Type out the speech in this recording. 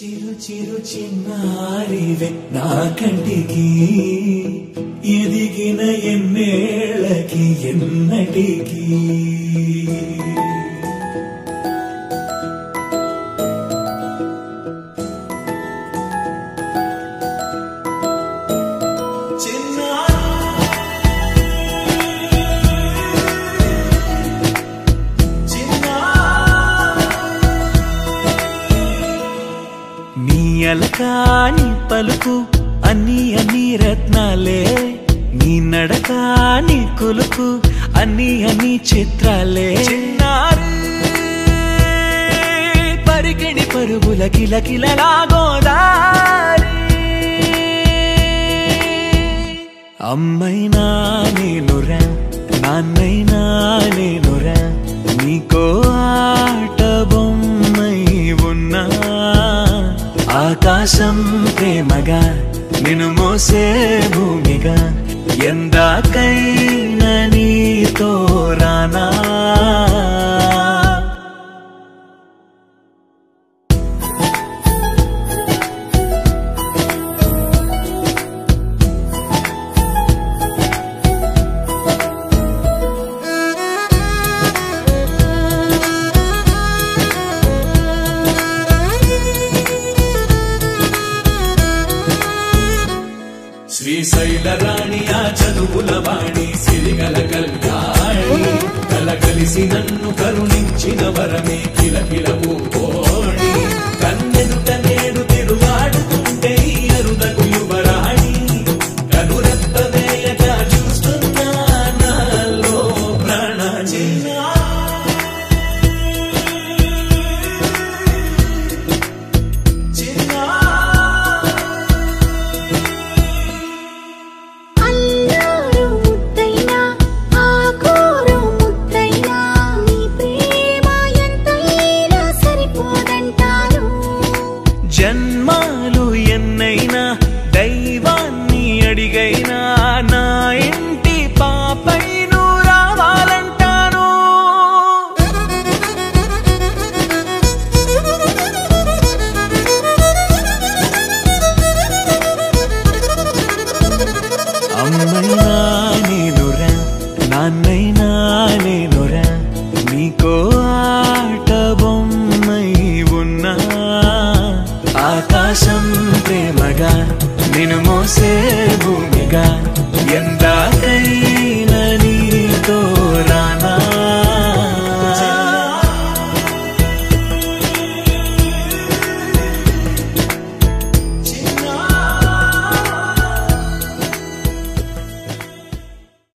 చిరు చిరు చిన్నారివే నా కంటికి ఎదిగిన ఎన్నేళ్ళకి ఎన్నటికి అలకాని పలుకు అన్ని అన్ని రత్నాలే నీ నడకాని కులుకు అన్ని అన్ని చిత్రాలే పరికిణి పరుగుల కిలకిలలాగోదారి అమ్మైనా నేనురా నాన్నైనా నేనురా నీకో ఆట బొమ్మై ఉన్నా ఆకాశం ప్రేమగా నిన్ను మోసే భూమిగా ఎందాకైనా నీతో రానా శ్రీశైల రాణి ఆ చదువుల వాణి సిరిగల కల్యాణి కలగలిసి నన్ను కరుణించిన వరమే కిలకిల ఓడి కన్నెదుట నేను తిరుగాడుతుంటే అరుదకు యువరాణి కనురెప్ప వేయక చూస్తున్నా నాలో ప్రాణ జన్మాలు ఎన్నైనా దైవాన్ని అడిగైనా నా ఇంటి పాపై నువ్వు రావాలంటాను అమ్మైనా